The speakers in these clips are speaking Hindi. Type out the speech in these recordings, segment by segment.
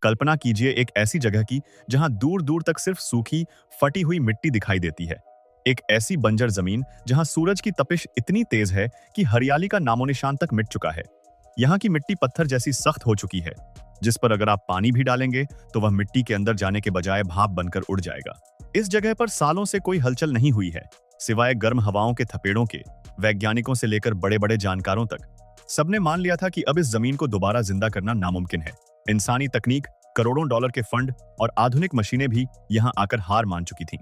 कल्पना कीजिए एक ऐसी जगह की जहां दूर दूर तक सिर्फ सूखी, फटी हुई मिट्टी दिखाई देती है। एक ऐसी बंजर जमीन जहां सूरज की तपिश इतनी तेज है कि हरियाली का नामोनिशान तक मिट चुका है। यहाँ की मिट्टी पत्थर जैसी सख्त हो चुकी है, जिस पर अगर आप पानी भी डालेंगे तो वह मिट्टी के अंदर जाने के बजाय भाप बनकर उड़ जाएगा। इस जगह पर सालों से कोई हलचल नहीं हुई है, सिवाय गर्म हवाओं के थपेड़ों के। वैज्ञानिकों से लेकर बड़े बड़े जानकारों तक सबने मान लिया था कि अब इस जमीन को दोबारा जिंदा करना नामुमकिन है। इंसानी तकनीक, करोड़ों डॉलर के फंड और आधुनिक मशीनें भी यहां आकर हार मान चुकी थीं।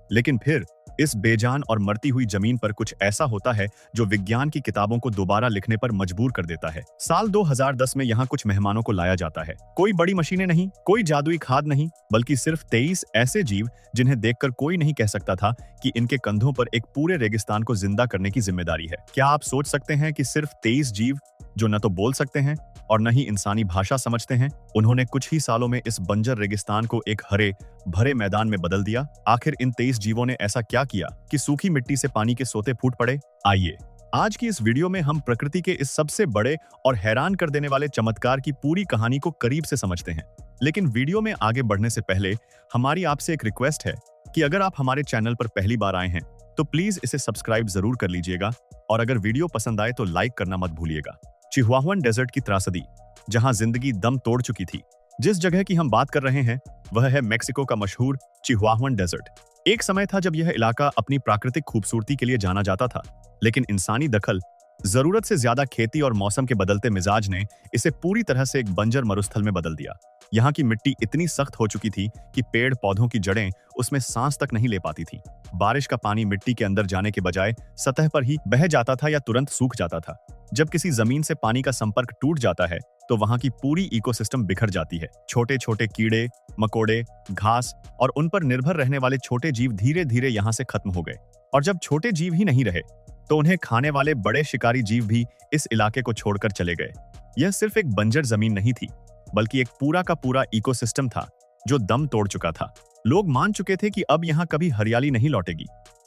लेकिन फिर इस बेजान और मरती हुई जमीन पर कुछ ऐसा होता है जो विज्ञान की किताबों को दोबारा लिखने पर मजबूर कर देता है। साल 2010 में यहाँ कुछ मेहमानों को लाया जाता है। कोई बड़ी मशीनें नहीं, कोई जादुई खाद नहीं, बल्कि सिर्फ 23 ऐसे जीव जिन्हें देखकर कोई नहीं कह सकता था कि इनके कंधों पर एक पूरे रेगिस्तान को जिंदा करने की जिम्मेदारी है। क्या आप सोच सकते हैं कि सिर्फ 23 जीव जो न तो बोल सकते हैं और न ही इंसानी भाषा समझते हैं, उन्होंने कुछ ही सालों में इस बंजर रेगिस्तान को एक हरे भरे मैदान में बदल दिया। आखिर इन 23 जीवों ने ऐसा क्या किया कि सूखी मिट्टी से पानी के सोते फूट पड़े? आइए आज की इस वीडियो में हम प्रकृति के इस सबसे बड़े और हैरान कर देने वाले चमत्कार की पूरी कहानी को करीब से समझते हैं। लेकिन वीडियो में आगे बढ़ने से पहले हमारी आपसे एक रिक्वेस्ट है कि अगर आप हमारे चैनल पर पहली बार आए हैं तो प्लीज इसे सब्सक्राइब जरूर कर लीजिएगा, और अगर वीडियो पसंद आए तो लाइक करना मत भूलिएगा। चिहुआहुआन डेजर्ट की त्रासदी, जहां जिंदगी दम तोड़ चुकी थी। जिस जगह की हम बात कर रहे हैं वह है मेक्सिको का मशहूर चिहुआहुआन डेजर्ट। एक समय था जब यह इलाका अपनी प्राकृतिक खूबसूरती के लिए जाना जाता था, लेकिन इंसानी दखल, जरूरत से ज्यादा खेती और मौसम के बदलते मिजाज ने इसे पूरी तरह से एक बंजर मरुस्थल में बदल दिया। यहाँ की मिट्टी इतनी सख्त हो चुकी थी कि पेड़ पौधों की जड़ें उसमें सांस तक नहीं ले पाती थी। बारिश का पानी मिट्टी के अंदर जाने के बजाय सतह पर ही बह जाता था या तुरंत सूख जाता था। जब किसी जमीन से पानी का संपर्क टूट जाता है तो वहां की पूरी इकोसिस्टम बिखर जाती है। छोटे छोटे कीड़े मकोड़े, घास और उन पर निर्भर रहने वाले छोटे जीव धीरे धीरे यहाँ से खत्म हो गए। और जब छोटे जीव ही नहीं रहे तो उन्हें खाने वाले बड़े शिकारी जीव भी इस इलाके को छोड़कर चले गए। यह सिर्फ एक बंजर जमीन नहीं थी, बल्कि एक पूरा का पूरा इकोसिस्टम था जो दम तोड़ चुका था। लोग मान चुके थे कि अब यहाँ कभी हरियाली नहीं लौटेगी।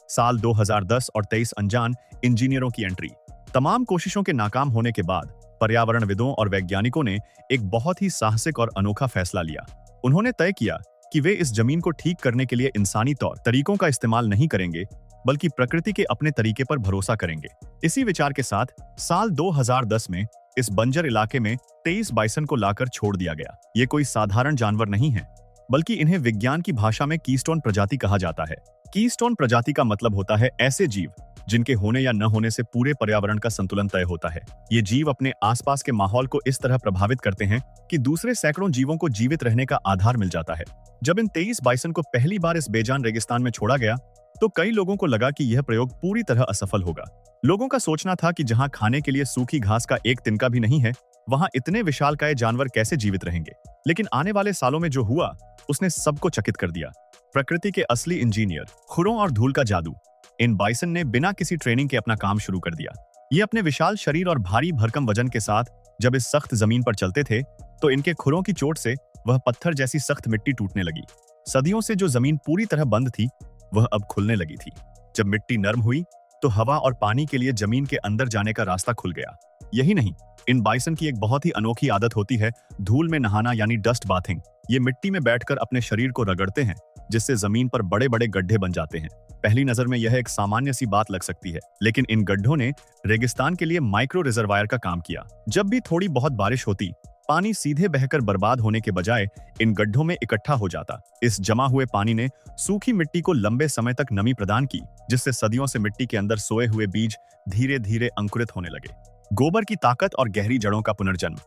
साल 2010 और 23 अनजान इंजीनियरों की एंट्री। तमाम कोशिशों के नाकाम होने के बाद पर्यावरणविदों और वैज्ञानिकों ने एक बहुत ही साहसिक और अनोखा फैसला लिया। उन्होंने तय किया कि वे इस जमीन को ठीक करने के लिए इंसानी तौर तरीकों का इस्तेमाल नहीं करेंगे, बल्कि प्रकृति के अपने तरीके पर भरोसा करेंगे। इसी विचार के साथ साल 2010 में इस बंजर इलाके में 23 बाइसन को लाकर छोड़ दिया गया। ये कोई साधारण जानवर नहीं है, बल्कि इन्हें विज्ञान की भाषा में कीस्टोन प्रजाति कहा जाता है। कीस्टोन प्रजाति का मतलब होता है ऐसे जीव जिनके होने या न होने से पूरे पर्यावरण का संतुलन तय होता है। ये जीव अपने आसपास के माहौल को इस तरह प्रभावित करते हैं कि दूसरे सैकड़ों जीवों को जीवित रहने का आधार मिल जाता है। जब इन 23 बाइसन को पहली बार इस बेजान रेगिस्तान में छोड़ा गया तो कई लोगों को लगा कि यह प्रयोग पूरी तरह असफल होगा। लोगों का सोचना था कि जहां खाने के लिए सूखी घास का एक तिनका भी नहीं है, वहां इतने विशालकाय जानवर कैसे जीवित रहेंगे। लेकिन आने वाले सालों में जो हुआ उसने सबको चकित कर दिया। प्रकृति के असली इंजीनियर, खुरों और धूल का जादू। इन बाइसन ने बिना किसी ट्रेनिंग के अपना काम शुरू कर दिया। ये अपने विशाल शरीर और भारी भरकम वजन के साथ जब इस सख्त जमीन पर चलते थे तो इनके खुरों की चोट से वह पत्थर जैसी सख्त मिट्टी टूटने लगी। सदियों से जो जमीन पूरी तरह बंद थी वह अब खुलने लगी थी। जब मिट्टी नरम हुई तो हवा और पानी के लिए जमीन के अंदर जाने का रास्ता खुल गया। यही नहीं, इन बाइसन की एक बहुत ही अनोखी आदत होती है धूल में नहाना, यानी डस्ट बाथिंग। ये मिट्टी में बैठकर अपने शरीर को रगड़ते हैं, जिससे जमीन पर बड़े बड़े गड्ढे बन जाते हैं। पहली नजर में यह एक सामान्य सी बात लग सकती है, लेकिन इन गड्ढों ने रेगिस्तान के लिए माइक्रो रिजर्वायर का काम किया। जब भी थोड़ी बहुत बारिश होती, पानी सीधे बहकर बर्बाद होने के बजाय इन गड्ढों में इकट्ठा हो जाता। इस जमा हुए पानी ने सूखी मिट्टी को लंबे समय तक नमी प्रदान की, जिससे सदियों से मिट्टी के अंदर सोए हुए बीज धीरे धीरे अंकुरित होने लगे। गोबर की ताकत और गहरी जड़ों का पुनर्जन्म।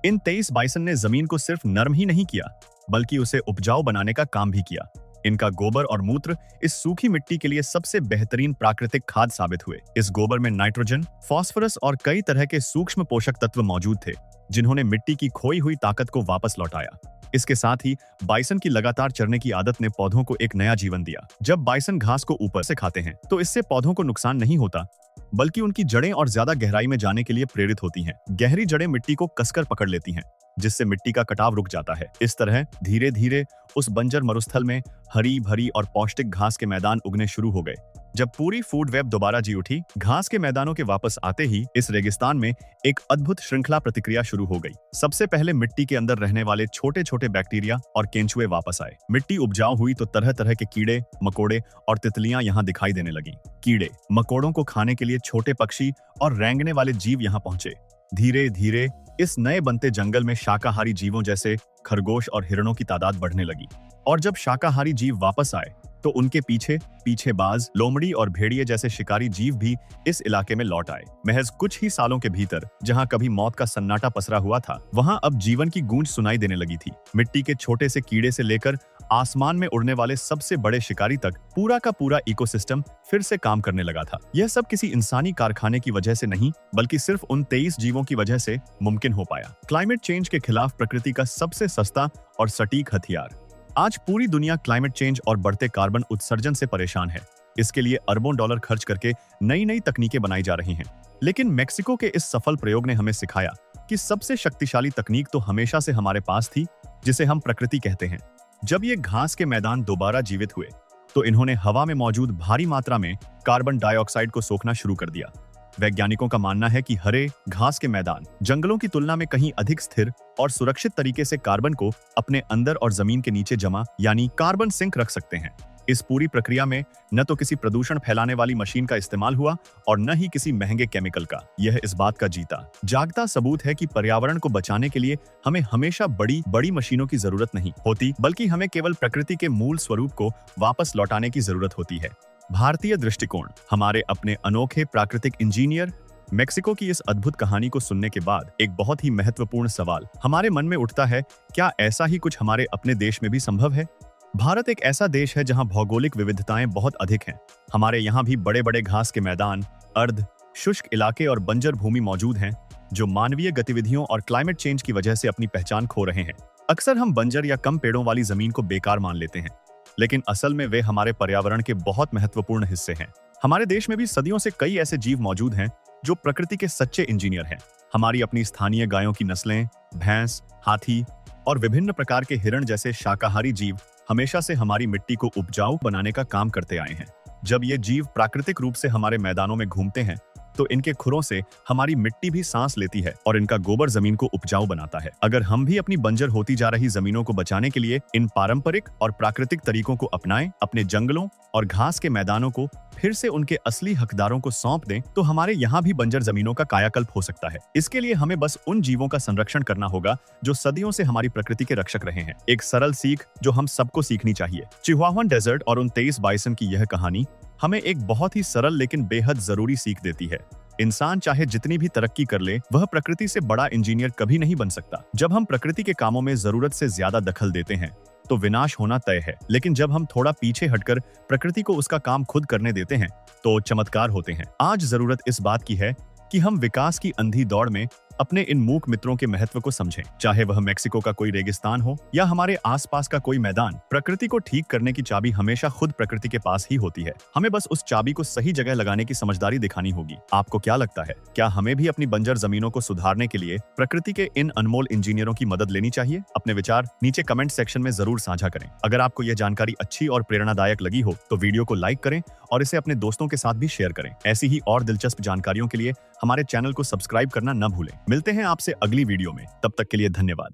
इन 23 बाइसन ने जमीन को सिर्फ नरम ही नहीं किया, बल्कि उसे उपजाऊ बनाने का काम भी किया। इनका गोबर और मूत्र इस सूखी मिट्टी के लिए सबसे बेहतरीन प्राकृतिक खाद साबित हुए। इस गोबर में नाइट्रोजन, फास्फोरस और कई तरह के सूक्ष्म पोषक तत्व मौजूद थे, जिन्होंने मिट्टी की खोई हुई ताकत को वापस लौटाया। इसके साथ ही बाइसन की लगातार चरने की आदत ने पौधों को एक नया जीवन दिया। जब बाइसन घास को ऊपर से खाते हैं तो इससे पौधों को नुकसान नहीं होता, बल्कि उनकी जड़ें और ज्यादा गहराई में जाने के लिए प्रेरित होती हैं। गहरी जड़ें मिट्टी को कसकर पकड़ लेती हैं, जिससे मिट्टी का कटाव रुक जाता है। इस तरह धीरे धीरे उस बंजर मरुस्थल में हरी भरी और पौष्टिक घास के मैदान उगने शुरू हो गए। जब पूरी फूड वेब दोबारा जी उठी, घास के मैदानों के वापस आते ही इस रेगिस्तान में एक अद्भुत श्रृंखला प्रतिक्रिया शुरू हो गई। सबसे पहले मिट्टी के अंदर रहने वाले छोटे छोटे बैक्टीरिया और केंचुए वापस आए। मिट्टी उपजाऊ हुई तो तरह तरह के कीड़े, मकोड़े और तितलियां यहाँ दिखाई देने लगी। कीड़े मकोड़ों को खाने के लिए छोटे पक्षी और रेंगने वाले जीव यहाँ पहुंचे। धीरे धीरे इस नए बनते जंगल में शाकाहारी जीवों जैसे खरगोश और हिरणों की तादाद बढ़ने लगी। और जब शाकाहारी जीव वापस आए तो उनके पीछे पीछे बाज, लोमड़ी और भेड़िए जैसे शिकारी जीव भी इस इलाके में लौट आए। महज कुछ ही सालों के भीतर जहां कभी मौत का सन्नाटा पसरा हुआ था, वहां अब जीवन की गूंज सुनाई देने लगी थी। मिट्टी के छोटे से कीड़े से लेकर आसमान में उड़ने वाले सबसे बड़े शिकारी तक पूरा का पूरा इकोसिस्टम फिर से काम करने लगा था। यह सब किसी इंसानी कारखाने की वजह से नहीं, बल्कि सिर्फ उन 23 जीवों की वजह से मुमकिन हो पाया। क्लाइमेट चेंज के खिलाफ प्रकृति का सबसे सस्ता और सटीक हथियार। आज पूरी दुनिया क्लाइमेट चेंज और बढ़ते कार्बन उत्सर्जन से परेशान है। इसके लिए अरबों डॉलर खर्च करके नई नई तकनीकें बनाई जा रही हैं। लेकिन मेक्सिको के इस सफल प्रयोग ने हमें सिखाया कि सबसे शक्तिशाली तकनीक तो हमेशा से हमारे पास थी, जिसे हम प्रकृति कहते हैं। जब ये घास के मैदान दोबारा जीवित हुए तो इन्होंने हवा में मौजूद भारी मात्रा में कार्बन डाइऑक्साइड को सोखना शुरू कर दिया। वैज्ञानिकों का मानना है कि हरे घास के मैदान जंगलों की तुलना में कहीं अधिक स्थिर और सुरक्षित तरीके से कार्बन को अपने अंदर और जमीन के नीचे जमा यानी कार्बन सिंक रख सकते हैं। इस पूरी प्रक्रिया में न तो किसी प्रदूषण फैलाने वाली मशीन का इस्तेमाल हुआ और न ही किसी महंगे केमिकल का। यह इस बात का जीता जागता सबूत है कि पर्यावरण को बचाने के लिए हमें हमेशा बड़ी बड़ी मशीनों की जरूरत नहीं होती, बल्कि हमें केवल प्रकृति के मूल स्वरूप को वापस लौटाने की जरूरत होती है। भारतीय दृष्टिकोण। हमारे अपने अनोखे प्राकृतिक इंजीनियर मेक्सिको की इस अद्भुत कहानी को सुनने के बाद एक बहुत ही महत्वपूर्ण सवाल हमारे मन में उठता है, क्या ऐसा ही कुछ हमारे अपने देश में भी संभव है? भारत एक ऐसा देश है जहां भौगोलिक विविधताएं बहुत अधिक हैं। हमारे यहाँ भी बड़े बड़े घास के मैदान, अर्ध शुष्क इलाके और बंजर भूमि मौजूद हैं, जो मानवीय गतिविधियों और क्लाइमेट चेंज की वजह से अपनी पहचान खो रहे हैं। अक्सर हम बंजर या कम पेड़ों वाली जमीन को बेकार मान लेते हैं, लेकिन असल में वे हमारे पर्यावरण के बहुत महत्वपूर्ण हिस्से हैं। हमारे देश में भी सदियों से कई ऐसे जीव मौजूद हैं जो प्रकृति के सच्चे इंजीनियर हैं। हमारी अपनी स्थानीय गायों की नस्लें, भैंस, हाथी और विभिन्न प्रकार के हिरण जैसे शाकाहारी जीव हमेशा से हमारी मिट्टी को उपजाऊ बनाने का काम करते आए हैं। जब ये जीव प्राकृतिक रूप से हमारे मैदानों में घूमते हैं तो इनके खुरों से हमारी मिट्टी भी सांस लेती है और इनका गोबर जमीन को उपजाऊ बनाता है। अगर हम भी अपनी बंजर होती जा रही जमीनों को बचाने के लिए इन पारंपरिक और प्राकृतिक तरीकों को अपनाएं, अपने जंगलों और घास के मैदानों को फिर से उनके असली हकदारों को सौंप दें, तो हमारे यहाँ भी बंजर जमीनों का कायाकल्प हो सकता है। इसके लिए हमें बस उन जीवों का संरक्षण करना होगा जो सदियों से हमारी प्रकृति के रक्षक रहे हैं। एक सरल सीख जो हम सबको सीखनी चाहिए। चिहुआहुआन डेजर्ट और उन 23 बाइसन की यह कहानी हमें एक बहुत ही सरल लेकिन बेहद जरूरी सीख देती है। इंसान चाहे जितनी भी तरक्की कर ले, वह प्रकृति से बड़ा इंजीनियर कभी नहीं बन सकता। जब हम प्रकृति के कामों में जरूरत से ज्यादा दखल देते हैं तो विनाश होना तय है, लेकिन जब हम थोड़ा पीछे हटकर प्रकृति को उसका काम खुद करने देते हैं तो चमत्कार होते हैं। आज जरूरत इस बात की है कि हम विकास की अंधी दौड़ में अपने इन मूक मित्रों के महत्व को समझें। चाहे वह मेक्सिको का कोई रेगिस्तान हो या हमारे आसपास का कोई मैदान, प्रकृति को ठीक करने की चाबी हमेशा खुद प्रकृति के पास ही होती है। हमें बस उस चाबी को सही जगह लगाने की समझदारी दिखानी होगी। आपको क्या लगता है, क्या हमें भी अपनी बंजर जमीनों को सुधारने के लिए प्रकृति के इन अनमोल इंजीनियरों की मदद लेनी चाहिए? अपने विचार नीचे कमेंट सेक्शन में जरूर साझा करें। अगर आपको यह जानकारी अच्छी और प्रेरणादायक लगी हो तो वीडियो को लाइक करें और इसे अपने दोस्तों के साथ भी शेयर करें। ऐसी ही और दिलचस्प जानकारियों के लिए हमारे चैनल को सब्सक्राइब करना न भूलें। मिलते हैं आपसे अगली वीडियो में, तब तक के लिए धन्यवाद।